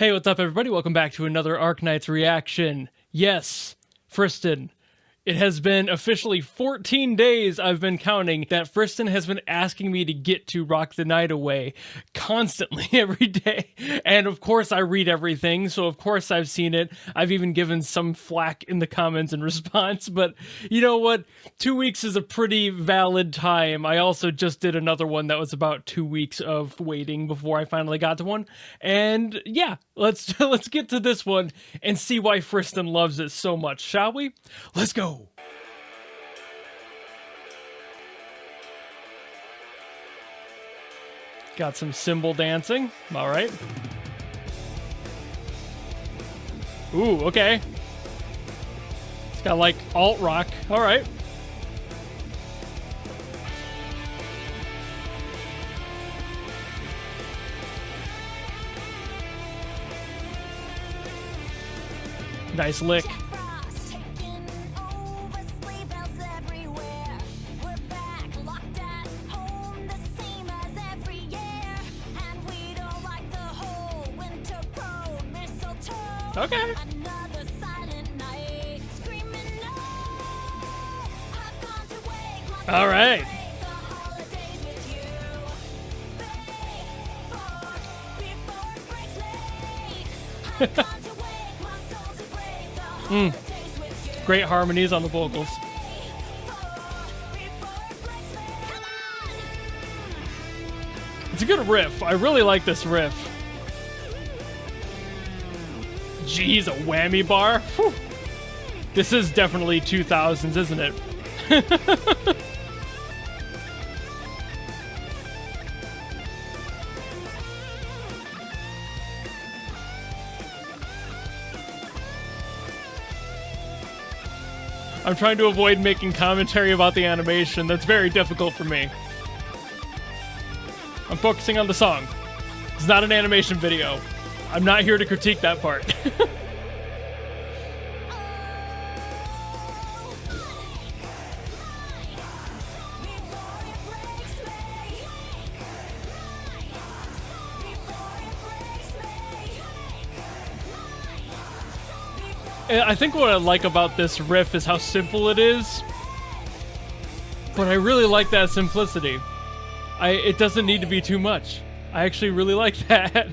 Hey, what's up, everybody? Welcome back to another Arknights reaction. Yes, Friston. It has been officially 14 days I've been counting that Friston has been asking me to get to Rock the Night Away constantly every day. And of course I read everything, so of course I've seen it. I've even given some flack in the comments in response, but you know what? 2 weeks is a pretty valid time. I also just did another one that was about 2 weeks of waiting before I finally got to one. And yeah, let's get to this one and see why Friston loves it so much, shall we? Let's go. Got some cymbal dancing. All right. Ooh, okay. It's got like alt rock. All right. Nice lick. Okay. All right. Great harmonies on the vocals. It's a good riff. I really like this riff. Jeez, a whammy bar? Whew. This is definitely 2000s, isn't it? I'm trying to avoid making commentary about the animation. That's very difficult for me. I'm focusing on the song. It's not an animation video. I'm not here to critique that part. I think what I like about this riff is how simple it is, but I really like that simplicity. It doesn't need to be too much. I actually really like that.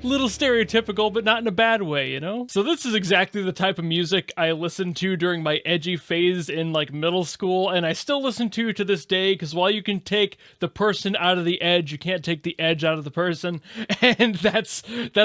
Little stereotypical, but not in a bad way, you know? So this is exactly the type of music I listened to during my edgy phase in like middle school, and I still listen to this day, because while you can take the person out of the edge, you can't take the edge out of the person, and that's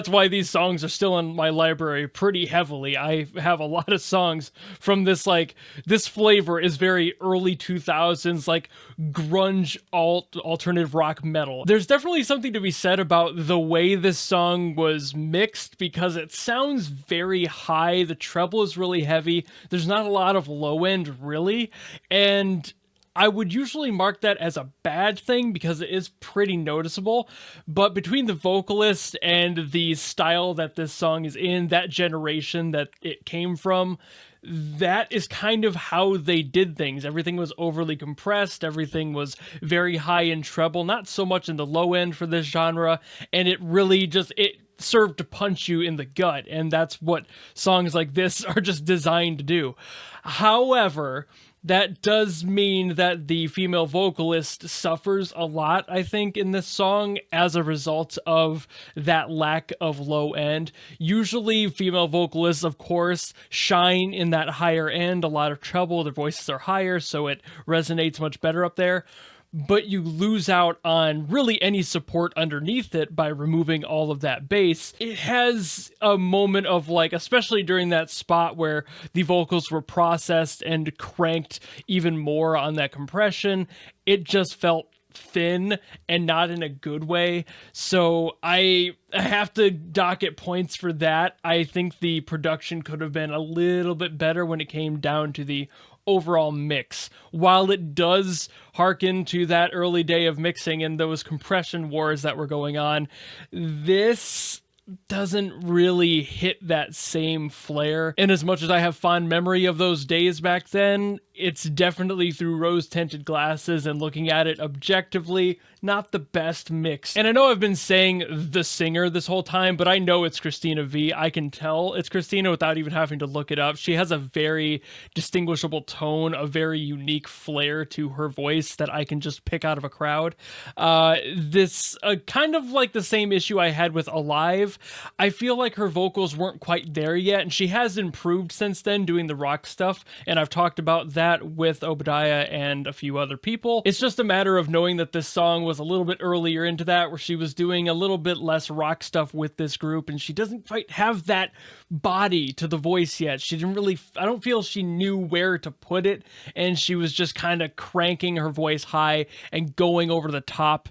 why these songs are still in my library pretty heavily. I have a lot of songs from this, like, this flavor is very early 2000s, like grunge alternative rock metal. There's definitely something to be said about the way this song was mixed, because it sounds very high. The treble is really heavy. There's not a lot of low end really, and I would usually mark that as a bad thing because it is pretty noticeable. But between the vocalist and the style that this song is in, that generation that it came from, that is kind of how they did things. Everything was overly compressed. Everything was very high in treble, not so much in the low end for this genre. And it really just, it served to punch you in the gut. And that's what songs like this are just designed to do. However, that does mean that the female vocalist suffers a lot, I think, in this song as a result of that lack of low end. Usually female vocalists, of course, shine in that higher end, a lot of treble, their voices are higher, so it resonates much better up there. But you lose out on really any support underneath it by removing all of that bass. It has a moment of, like, especially during that spot where the vocals were processed and cranked even more on that compression, it just felt thin and not in a good way. So I have to dock it points for that. I think the production could have been a little bit better when it came down to the overall mix. While it does harken to that early day of mixing and those compression wars that were going on, this doesn't really hit that same flair. And as much as I have fond memory of those days back then, it's definitely through rose-tinted glasses and looking at it objectively, not the best mix. And I know I've been saying the singer this whole time, but I know it's Christina V. I can tell it's Christina without even having to look it up. She has a very distinguishable tone, a very unique flair to her voice that I can just pick out of a crowd. This kind of like the same issue I had with Alive. I feel like her vocals weren't quite there yet, and she has improved since then doing the rock stuff, and I've talked about that with Obadiah and a few other people. It's just a matter of knowing that this song was a little bit earlier into that, where she was doing a little bit less rock stuff with this group, and she doesn't quite have that body to the voice yet. She didn't really, I don't feel she knew where to put it, and she was just kind of cranking her voice high and going over the top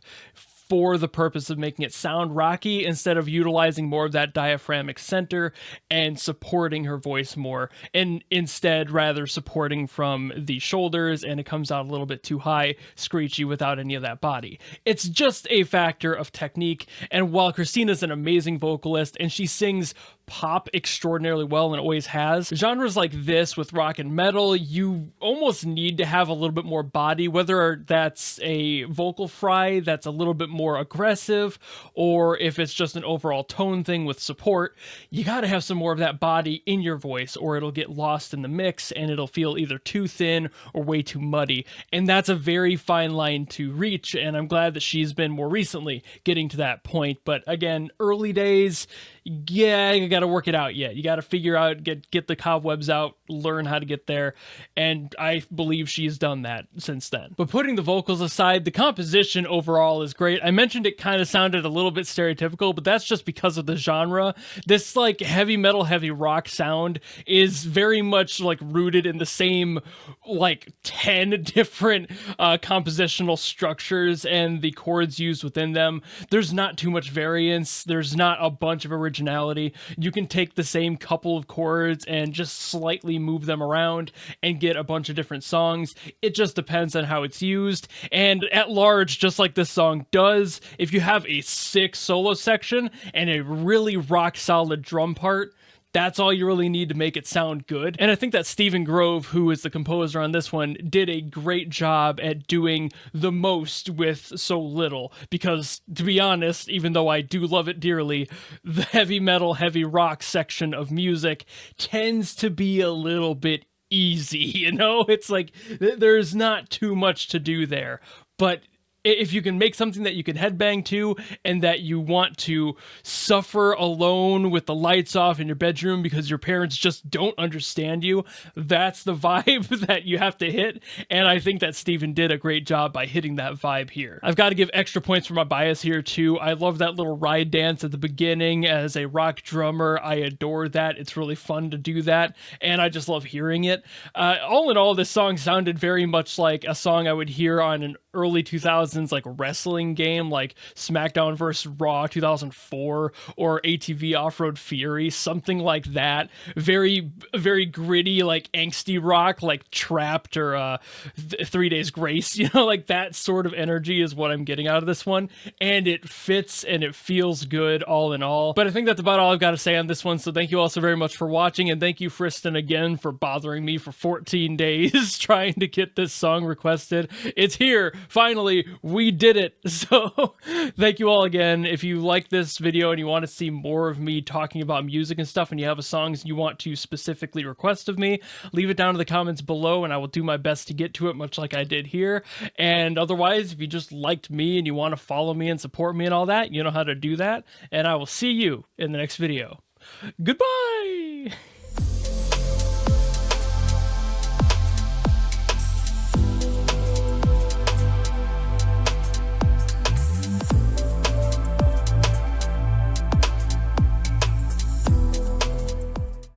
for the purpose of making it sound rocky instead of utilizing more of that diaphragmatic center and supporting her voice more, and instead rather supporting from the shoulders, and it comes out a little bit too high, screechy without any of that body. It's just a factor of technique, and while Christina's an amazing vocalist and she sings pop extraordinarily well and always has, genres like this with rock and metal, you almost need to have a little bit more body, whether that's a vocal fry that's a little bit more aggressive, or if it's just an overall tone thing with support. You got to have some more of that body in your voice, or it'll get lost in the mix and it'll feel either too thin or way too muddy, and that's a very fine line to reach, and I'm glad that she's been more recently getting to that point. But again, early days, yeah, you got to work it out yet. You got to figure out, get the cobwebs out, learn how to get there, and I believe she's done that since then. But putting the vocals aside, the composition overall is great. I mentioned it kind of sounded a little bit stereotypical, but that's just because of the genre. This like heavy metal, heavy rock sound is very much like rooted in the same like 10 different compositional structures and the chords used within them. There's not too much variance. There's not a bunch of originality. You can take the same couple of chords and just slightly move them around and get a bunch of different songs. It just depends on how it's used. And at large, just like this song does, if you have a sick solo section and a really rock solid drum part, that's all you really need to make it sound good. And I think that Stephen Grove, who is the composer on this one, did a great job at doing the most with so little. Because, to be honest, even though I do love it dearly, the heavy metal, heavy rock section of music tends to be a little bit easy, you know? It's like, there's not too much to do there. But if you can make something that you can headbang to and that you want to suffer alone with the lights off in your bedroom because your parents just don't understand you, that's the vibe that you have to hit. And I think that Steven did a great job by hitting that vibe here. I've got to give extra points for my bias here too. I love that little ride dance at the beginning. As a rock drummer, I adore that. It's really fun to do that, and I just love hearing it. All in all, this song sounded very much like a song I would hear on an early 2000s like wrestling game, like SmackDown vs. Raw 2004 or ATV Off-Road Fury, something like that. Very, very gritty, like angsty rock, like Trapped or 3 Days Grace, you know, like that sort of energy is what I'm getting out of this one, and it fits and it feels good all in all. But I think that's about all I've got to say on this one, so thank you all so very much for watching, and thank you, Friston, again for bothering me for 14 days trying to get this song requested. It's here. Finally, we did it. So thank you all again. If you like this video and you want to see more of me talking about music and stuff, and you have a song you want to specifically request of me, leave it down in the comments below and I will do my best to get to it, much like I did here. And otherwise, if you just liked me and you want to follow me and support me and all that, you know how to do that. And I will see you in the next video. Goodbye!